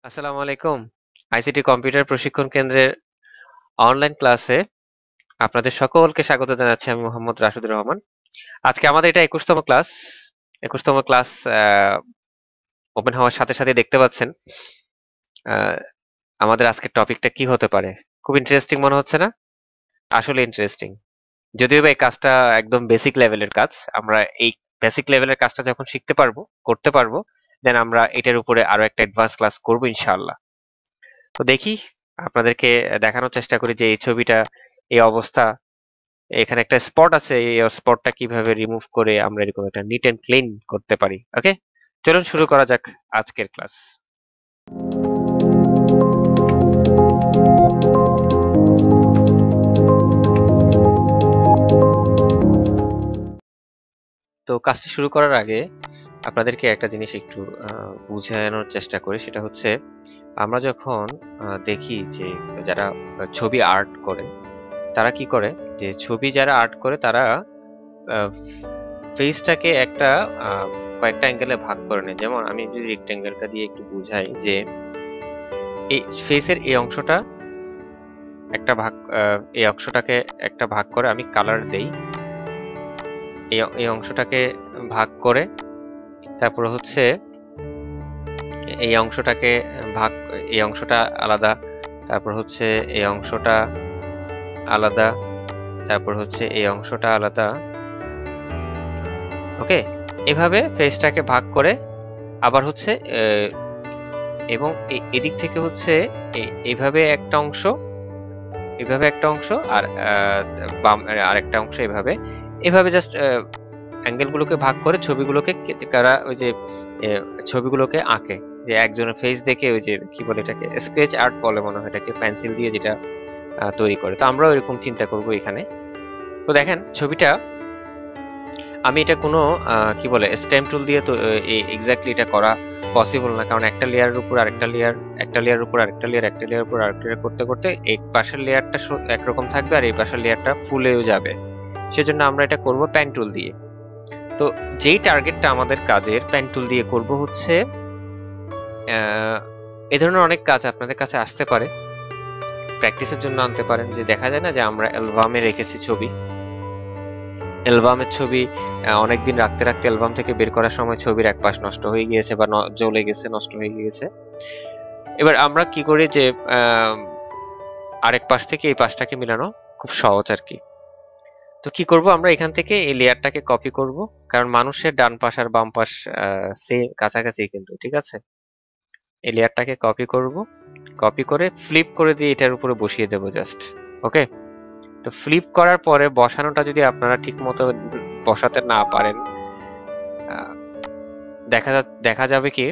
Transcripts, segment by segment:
আসসালামু আলাইকুম। ICT computer প্রশিক্ষণ কেন্দ্রের অনলাইন ক্লাসে আপনাদের সকলকে স্বাগত জানাচ্ছি। আমি মোহাম্মদ রাশেদুর রহমান। আজকে আমাদের এটা 21তম ক্লাস। 21তম ক্লাস ওপেন হওয়ার সাথে সাথে দেখতে পাচ্ছেন আহ, আমাদের আজকের টপিকটা কি হতে পারে। খুব ইন্টারেস্টিং মনে হচ্ছে না? আসলে ইন্টারেস্টিং। যদিও বা এই কাজটা একদম বেসিক লেভেলের কাজ। আমরা এই বেসিক লেভেলের কাজটা যখন শিখতে পারবো, করতে পারবো, দেন আমরা এটার উপরে আরো একটা অ্যাডভান্স ক্লাস করবো ইনশাআল্লাহ। তো দেখি, আপনাদেরকে দেখানোর চেষ্টা করি যে এই ছবিটা, এই অবস্থা, এখানে একটা স্পট আছে, এই স্পটটা কিভাবে রিমুভ করে আমরা এরকম একটা নিট এন্ড ক্লিন করতে পারি। ওকে, চলুন শুরু করা যাক আজকের ক্লাস। তো কাজটি শুরু করার আগে আপনাদেরকে একটা জিনিস একটু বুঝানোর চেষ্টা করি। সেটা হচ্ছে, আমরা যখন দেখি যে যারা ছবি আর্ট করে, তারা কি করে, যে ছবি যারা আর্ট করে তারা ফেসটাকে একটা কয়েকটা অ্যাঙ্গেলে ভাগ করে নেয়। যেমন আমি যদি রেক্টেঙ্গেলটা দিয়ে একটু বুঝাই, যে এই ফেসের এই অংশটা একটা ভাগ, এই অংশটাকে একটা ভাগ করে আমি কালার দেই, এই অংশটাকে ভাগ করে, তারপর হচ্ছে এই অংশটাকে ভাগ, এই অংশটা আলাদা, তারপর হচ্ছে এই অংশটা আলাদা, তারপর হচ্ছে এই অংশটা আলাদা। ওকে, এভাবে ফেসটাকে ভাগ করে আবার হচ্ছে এবং এদিক থেকে হচ্ছে এইভাবে একটা অংশ, এভাবে একটা অংশ, আর বাম আরেকটা অংশ, এভাবে এভাবে জাস্ট অ্যাঙ্গেলগুলোকে ভাগ করে ছবিগুলোকে কারা ওই যে ছবিগুলোকে আঁকে, যে একজনের ফেস দেখে, ওই যে কি বলে এটাকে, স্কেচ আর্ট বলে মনে হয় এটাকে, পেন্সিল দিয়ে যেটা তৈরি করে। তো আমরাও এরকম চিন্তা করব এখানে। তো দেখেন ছবিটা, আমি এটা কোনো কি বলে স্ট্যাম্প টুল দিয়ে তো এক্স্যাক্টলি এটা করা পসিবল না, কারণ একটা লেয়ারের উপর আরেকটা লেয়ার, একটা লেয়ারের উপর আরেকটা লেয়ার, একটা লেয়ারের উপর আরেকটা লেয়ার করতে করতে এই পাশের লেয়ারটা একরকম থাকবে আর এই পাশের লেয়ারটা ফুলেও যাবে। সেজন্য আমরা এটা করব পেন টুল দিয়ে। তো যেই টার্গেটটা আমাদের কাজের পেন টুল দিয়ে করব হচ্ছে, এই ধরনের অনেক কাজ আপনাদের কাছে আসতে পারে, প্র্যাকটিসের জন্য আনতে পারেন। যে দেখা যায় না যে আমরা অ্যালবামে রেখেছি ছবি, অ্যালবামের ছবি অনেকদিন রাখতে রাখতে অ্যালবাম থেকে বের করার সময় ছবির এক পাশ নষ্ট হয়ে গিয়েছে বা জ্বলে গেছে, নষ্ট হয়ে গিয়েছে। এবার আমরা কি করি, যে আরেক পাশ থেকে এই পাশটাকে মিলানো খুব সহজ আর কি। তো কি করব, আমরা এখান থেকে এই লেয়ারটাকে কপি করব, কারণ মানুষের ডান পাশ আর বাম পাশ সেম কাছাকাছি কিন্তু, ঠিক আছে। এই লেয়ারটাকে কপি করব, কপি করে ফ্লিপ করে দিয়ে এটার উপরে বসিয়ে দেব জাস্ট। ওকে, তো ফ্লিপ করার পরে বসানোটা যদি আপনারা ঠিক মতো বসাতে না পারেন, দেখা যাবে কি,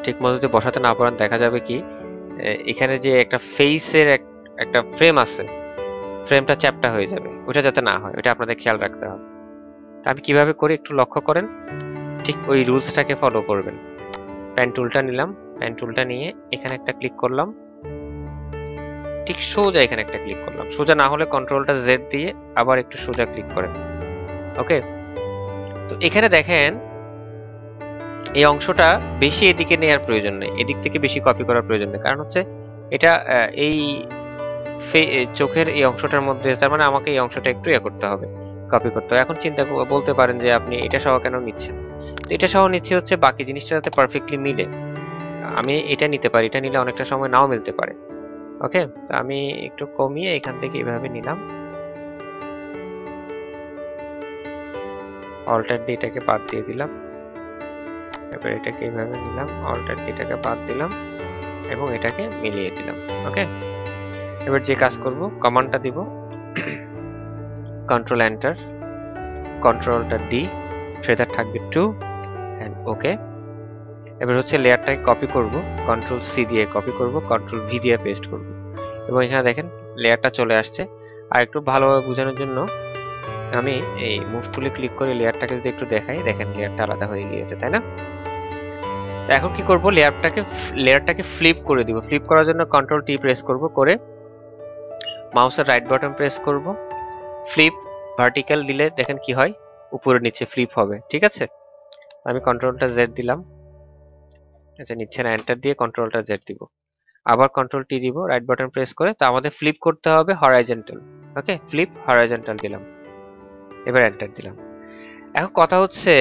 ঠিক মতো যদি বসাতে না পারেন দেখা যাবে কি, এখানে যে একটা ফেসের একটা ফ্রেম আছে, ফ্রেমটা চ্যাপ্টা হয়ে যাবে। ওটা যাতে না হয়, ওটা আপনাদের খেয়াল রাখতে হবে। তা আমি কিভাবে করি একটু লক্ষ্য করেন, ঠিক ওই রুলসটাকে ফলো করবেন। পেন টুলটা নিলাম, পেন টুলটা নিয়ে এখানে একটা ক্লিক করলাম, ঠিক সোজা এখানে একটা ক্লিক করলাম। সোজা না হলে কন্ট্রোলটা জেড দিয়ে আবার একটু সোজা ক্লিক করেন। ওকে, তো এখানে দেখেন এই অংশটা বেশি এদিকে নেওয়ার প্রয়োজন নেই, এদিক থেকে বেশি কপি করার প্রয়োজন নেই, কারণ হচ্ছে এটা এই চোখের এই অংশটার মধ্যে, তার মানে আমাকে এই অংশটা একটু করতে হবে, কপি করতে হবে। এখন চিন্তা বলতে পারেন যে আপনি এটা সহ কেন নিচ্ছেন? তো এটা সহ নিচ্ছি হচ্ছে বাকি জিনিসটা যাতে পারফেক্টলি মিলে। আমি এটা নিতে পারি, এটা নিলে অনেকটা সময় নাও মিলতে পারে। ওকে, তো আমি একটু কমিয়ে এখান থেকে এইভাবে নিলাম, অল্টার দিয়ে এটাকে বাদ দিয়ে দিলাম, এবার এটাকে এইভাবে নিলাম, অল্টার দিয়ে এটাকে বাদ দিলাম এবং এটাকে মিলিয়ে দিলাম। ওকে, এবার যে কাজ করব, কমান্ডটা দিব, কন্ট্রোল এন্টার, কন্ট্রোলটা ডি, ফেদার থাকবে 2 এন্ড ওকে। এবার হচ্ছে লেয়ারটাকে কপি করব, কন্ট্রোল সি দিয়ে কপি করব, কন্ট্রোল ভি দিয়ে পেস্ট করব, এবং এখানে দেখেন লেয়ারটা চলে আসছে। আর একটু ভালোভাবে বোঝানোর জন্য আমি এই মুভ টুলে ক্লিক করে লেয়ারটাকে যদি একটু দেখাই, দেখেন লেয়ারটা আলাদা হয়ে গিয়েছে, তাই না? তো এখন কি করব, লেয়ারটাকে ফ্লিপ করে দিব। ফ্লিপ করার জন্য কন্ট্রোল টি প্রেস করব, করে মাউসের রাইট বাটন প্রেস করব, ফ্লিপ ভার্টিক্যাল দিলে দেখেন কি হয়, উপরে নিচে ফ্লিপ হবে, ঠিক আছে। আমি কন্ট্রোলটা জেড দিলাম, আচ্ছা, নিচ্ছে না, এন্টার দিয়ে কন্ট্রোলটা জেড দিব, আবার কন্ট্রোল টি দিব, রাইট বাটন প্রেস করে। তো আমাদের ফ্লিপ করতে হবে হরাইজন্টাল। ওকে, ফ্লিপ হরাইজন্টাল দিলাম, এবার এন্টার দিলাম। এখন কথা হচ্ছে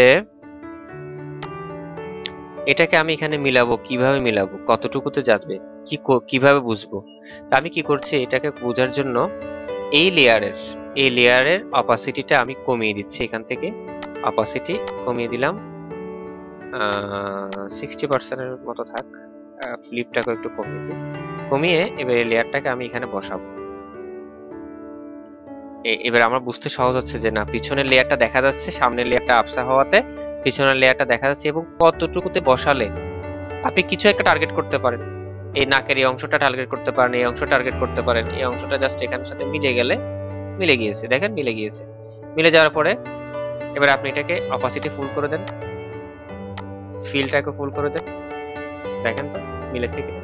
এটাকে আমি এখানে মিলাবো, কিভাবে মিলাবো, কতটুকুতে যাবে, কিভাবে বুঝবো? তা আমি কি করছি, এটাকে বোঝার জন্য এই লেয়ারের অপাসিটিটা আমি কমিয়ে দিচ্ছি। এখান থেকে অপাসিটি কমিয়ে দিলাম, 60% মতো থাক। ফ্লিপটাকে একটু কমিয়ে দিই, কমিয়ে এবার এই লেয়ারটাকে আমি এখানে বসাবো। এবার আমার বুঝতে সহজ হচ্ছে যে না, পিছনের লেয়ারটা দেখা যাচ্ছে, সামনের লেয়ারটা আবসা হওয়াতে পিছনের লেয়ারটা দেখা যাচ্ছে। এবং কতটুকুতে বসালে আপনি কিছু একটা টার্গেট করতে পারেন। এই নাকের এই অংশটা টার্গেট করতে পারেন, এই অংশ টার্গেট করতে পারেন, এই অংশটা জাস্ট এখানের সাথে মিলে গেলে মিলে গিয়েছে, দেখেন মিলে গিয়েছে। মিলে যাওয়ার পরে এবার আপনি এটাকে অপাসিটি ফুল করে দেন, ফিলটাকে ফুল করে দেন, দেখেন তো মিলেছে কিনা।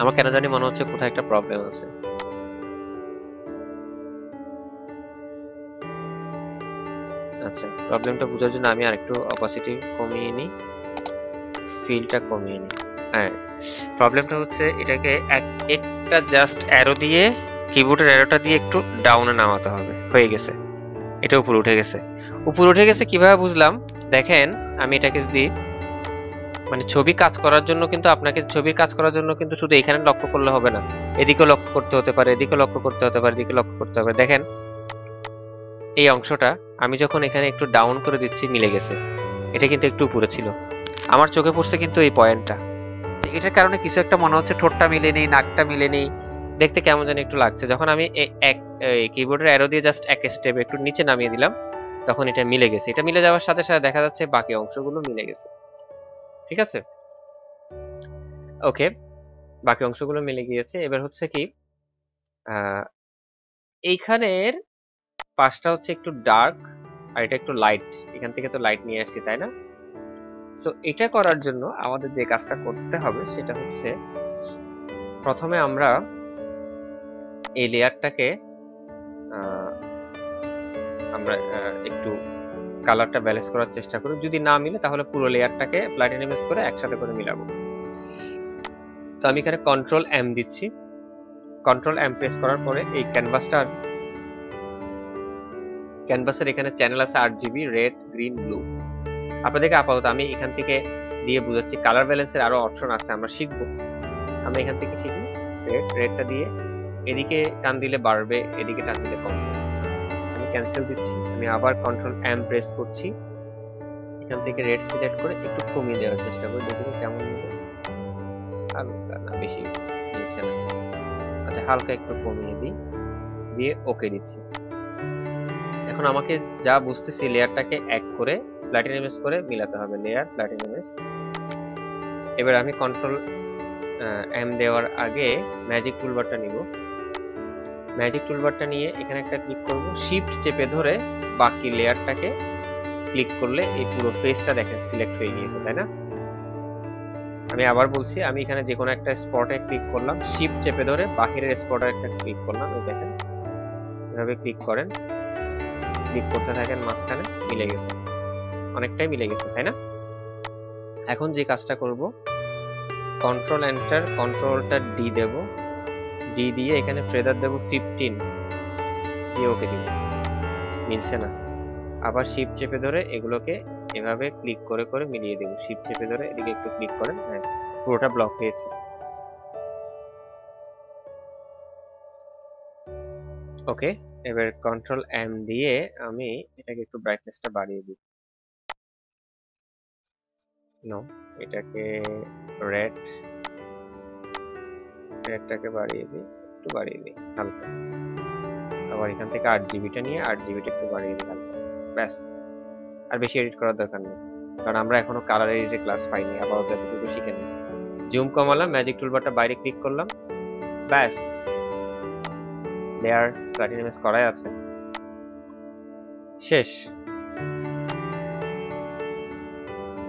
আমার কেন জানি মনে হচ্ছে কোথায় একটা প্রবলেম আছে। আচ্ছা, প্রবলেমটা বোঝার জন্য আমি আরেকটু অপাসিটি কমিয়ে নিই, ফিলটা কমিয়ে নিই। হ্যাঁ, প্রবলেমটা হচ্ছে এটাকে একটা জাস্ট অ্যারো দিয়ে, কিবোর্ডের অ্যারোটা দিয়ে একটু ডাউনে নামাতে হবে। হয়ে গেছে, এটা উপরে উঠে গেছে। উপরে উঠে গেছে কিভাবে বুঝলাম, দেখেন আমি এটাকে যদি মানে ছবি কাজ করার জন্য, কিন্তু আপনাকে ছবির কাজ করার জন্য কিন্তু শুধু এখানে লক্ষ্য করলে হবে না, এদিকেও লক্ষ্য করতে হতে পারে, এদিকে লক্ষ্য করতে হতে পারে, এদিকে লক্ষ্য করতে হবে। দেখেন এই অংশটা আমি যখন এখানে একটু ডাউন করে দিচ্ছি মিলে গেছে। এটা কিন্তু একটু উপরে ছিল, আমার চোখে পড়ছে কিন্তু এই পয়েন্টটা। এটার কারণে কিছু একটা মনে হচ্ছে, ঠোঁটটা মিলে নেই, নাকটা মিলে নেই, দেখতে কেমন যেন একটু লাগছে। যখন আমি কিবোর্ডের অ্যারো দিয়ে জাস্ট এক স্টেপ একটু নিচে নামিয়ে দিলাম, তখন এটা মিলে গেছে। এটা মিলে যাওয়ার সাথে সাথে দেখা যাচ্ছে বাকি অংশগুলো মিলে গেছে। ঠিক আছে, ওকে, বাকি অংশগুলো মিলে গিয়েছে। এবার হচ্ছে কি, এইখানের পাশটা হচ্ছে একটু ডার্ক আর এটা একটু লাইট, এখান থেকে তো লাইট নিয়ে আসছি তাই না? সো এটা করার জন্য আমাদের যে কাজটা করতে হবে সেটা হচ্ছে, প্রথমে আমরা এই লেয়ারটাকে আমরা একটু কালারটা ব্যালেন্স করার চেষ্টা করি। যদি না মিলে তাহলে পুরো লেয়ারটাকে প্লাটিনামাইজ করে একসাথে করে মিলাবো। তো আমি এখানে কন্ট্রোল এম দিচ্ছি, কন্ট্রোল এম প্রেস করার পরে এই ক্যানভাসের এখানে চ্যানেল আছে 8GB, রেড, গ্রিন, ব্লু। আপনাদেরকে আপাতত আমি এখান থেকে দিয়ে বুঝাচ্ছি, কালার ব্যালেন্সের আরো অপশন আছে, আমরা শিখবো। আমরা এখান থেকে শিখি। রেডটা দিয়ে এদিকে টান দিলে বাড়বে, এদিকে টান দিলে কমবে। আমি ক্যান্সেল দিচ্ছি, আমি আবার কন্ট্রোল এম প্রেস করছি, এখান থেকে রেড সিলেক্ট করে একটু কমিয়ে দেওয়ার চেষ্টা করি, দেখুন কেমন মিলে। হালকা না, বেশি মিলছে না। আচ্ছা, হালকা একটু কমিয়ে দিই, দিয়ে ওকে দিচ্ছি। এখন আমাকে যা বুঝতেছি, লেয়ারটাকে এক করে প্লাটিনামাইজ করে মিলাতে হবে, লেয়ার প্লাটিনামাইজ। এবার আমি কন্ট্রোল এম দেওয়ার আগে ম্যাজিক টুলবারটা নিব, ম্যাজিক টুলবারটা নিয়ে এখানে একটা ক্লিক করব, শিফট চেপে ধরে বাকি লেয়ারটাকে ক্লিক করলে এই পুরো ফেসটা দেখেন সিলেক্ট হয়ে গিয়েছে, তাই না? আমি আবার বলছি, আমি এখানে যে কোনো একটা স্পটে ক্লিক করলাম, শিফট চেপে ধরে বাহিরের স্পটে একটা ক্লিক করলাম, এই দেখেন এভাবে ক্লিক করেন, ক্লিক করতে থাকেন, মাঝখানে মিলে গেছে, অনেকটাই মিলে গেছে, তাই না? এখন যে কাজটা করব, কন্ট্রোল এন্টার, কন্ট্রোলটা ডি দেব, ডি দিয়ে এখানে ফেদার দেব 15 দিয়ে ওকে দিব, মিলছে না। আবার শিফট চেপে ধরে এগুলোকে এভাবে ক্লিক করে করে মিলিয়ে দেব, শিফট চেপে ধরে এদিকে একটু ক্লিক করেন, হ্যাঁ পুরোটা ব্লক হয়েছে। ওকে, এবার কন্ট্রোল এম দিয়ে আমি এটাকে একটু ব্রাইটনেসটা বাড়িয়ে দিই, নো এটাকে রেডটাকে বাড়িয়ে দিই, একটু বাড়িয়ে দিই হালকা। আবার এখান থেকে 8GBটা নিয়ে 8GBটা একটু বাড়িয়ে দিই হালকা, ব্যাস। আর বেশি এডিট করার দরকার নেই, কারণ আমরা এখনো কালার এডিটের ক্লাস পাইনি, আপাতত এতটুকু শিখে নিই। জুম কমালাম, ম্যাজিক টুলবারটা বাইরে ক্লিক করলাম, ব্যাস, লেয়ার প্লাটিনামাইজ করাই আছে, শেষ।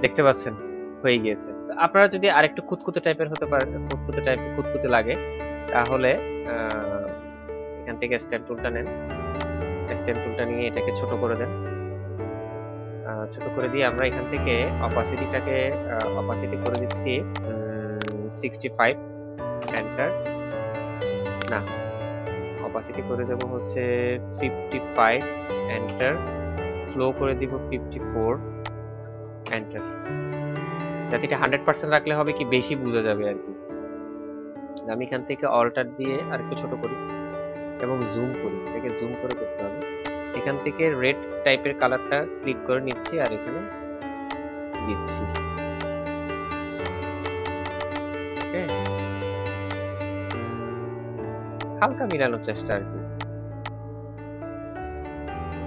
দেখতে পাচ্ছেন হয়ে গিয়েছে। তো আপনারা যদি আরেকটু কুতকুতে টাইপের হতে পারে, কুতকুতে লাগে, তাহলে এখান থেকে স্টেম টুলটা নেন, স্টেম টুলটা নিয়ে এটাকে ছোট করে দেন, ছোট করে দিয়ে আমরা এখান থেকে অপাসিটিটাকে অপাসিটি করে দিচ্ছি 65, এন্টার। না, অপাসিটি করে দেব হচ্ছে 55, এন্টার। ফ্লো করে দিব 54, এন্টার। যাতে এটা 100% রাখলে হবে কি বেশি বোঝা যাবে আর কি। আমি এখান থেকে অল্টার দিয়ে আরেকটু ছোট করি এবং জুম করি, এটাকে জুম করে করতে হবে। এখান থেকে রেড টাইপের কালারটা ক্লিক করে নিচ্ছি আর এখানে দিচ্ছি। ওকে, হালকা মিলানোর চেষ্টা আর কি,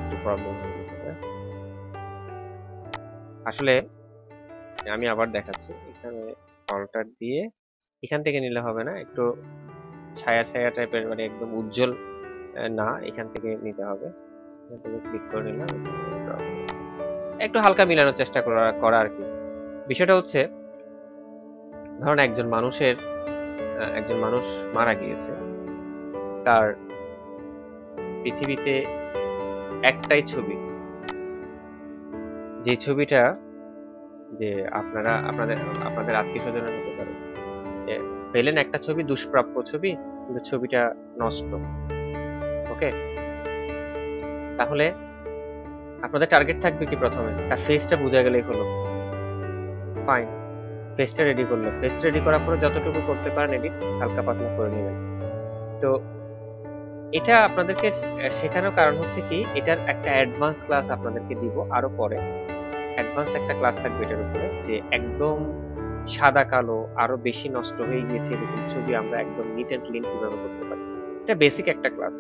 একটু প্রবলেম হয়ে গেছে। আসলে আমি আবার দেখাচ্ছি, এখানে অল্টার দিয়ে এখান থেকে নিলে হবে না, একটু ছায়া ছায়া টাইপের, মানে একদম উজ্জ্বল না, এখান থেকে নিতে হবে। এখান থেকে ক্লিক করে নিলাম, একটু হালকা মিলানোর চেষ্টা করা আর কি। বিষয়টা হচ্ছে, ধরুন একজন মানুষ মারা গিয়েছে, তার পৃথিবীতে একটাই ছবি, যে ছবিটা যে আপনাদের আত্মীয় স্বজনের হতে পারে, পেলেন একটা ছবি, দুষ্প্রাপ্য ছবি, কিন্তু ছবিটা নষ্ট। ওকে, তাহলে আপনাদের টার্গেট থাকবে কি, প্রথমে তার ফেসটা বোঝা গেলেই হলো। ফাইন, ফেসটা রেডি করলো, ফেসটা রেডি করার পরে যতটুকু করতে পারেন এডিট হালকা পাতলা করে নেবেন। তো এটা আপনাদেরকে শেখানোর কারণ হচ্ছে কি, এটার একটা অ্যাডভান্স ক্লাস আপনাদেরকে দিব আরো পরে। অ্যাডভান্স একটা ক্লাস থাকবে এটার উপরে, যে একদম সাদা কালো আরো বেশি নষ্ট হয়ে গিয়েছে এরকম ছবি আমরা একদম নিট এন্ড ক্লিন কিভাবে করতে পারি। এটা বেসিক একটা ক্লাস।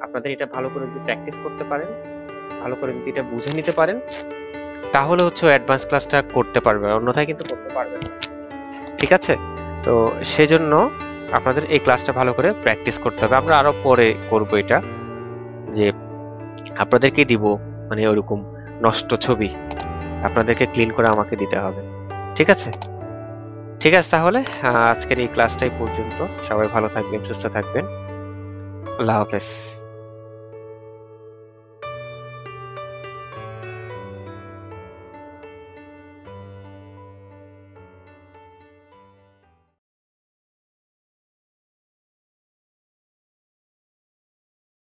আপনাদের এটা ভালো করে যদি প্র্যাকটিস করতে পারেন, ভালো করে যদি এটা বুঝে নিতে পারেন, তাহলে হচ্ছে অ্যাডভান্স ক্লাসটা করতে পারবে, অন্যথায় কিন্তু করতে পারবে না। ঠিক আছে, তো সেজন্য আপনাদের এই ক্লাসটা ভালো করে প্র্যাকটিস করতে হবে। আমরা আরো পরে করব এটা, যে আপনাদেরকে দিব মানে ওরকম নষ্ট ছবি আপনাদেরকে ক্লিন করে আমাকে দিতে হবে। ঠিক আছে, ঠিক আছে, তাহলে আজকের এই ক্লাসটাই পর্যন্ত। সবাই ভালো থাকবেন, সুস্থ থাকবেন। আল্লাহ হাফেজ।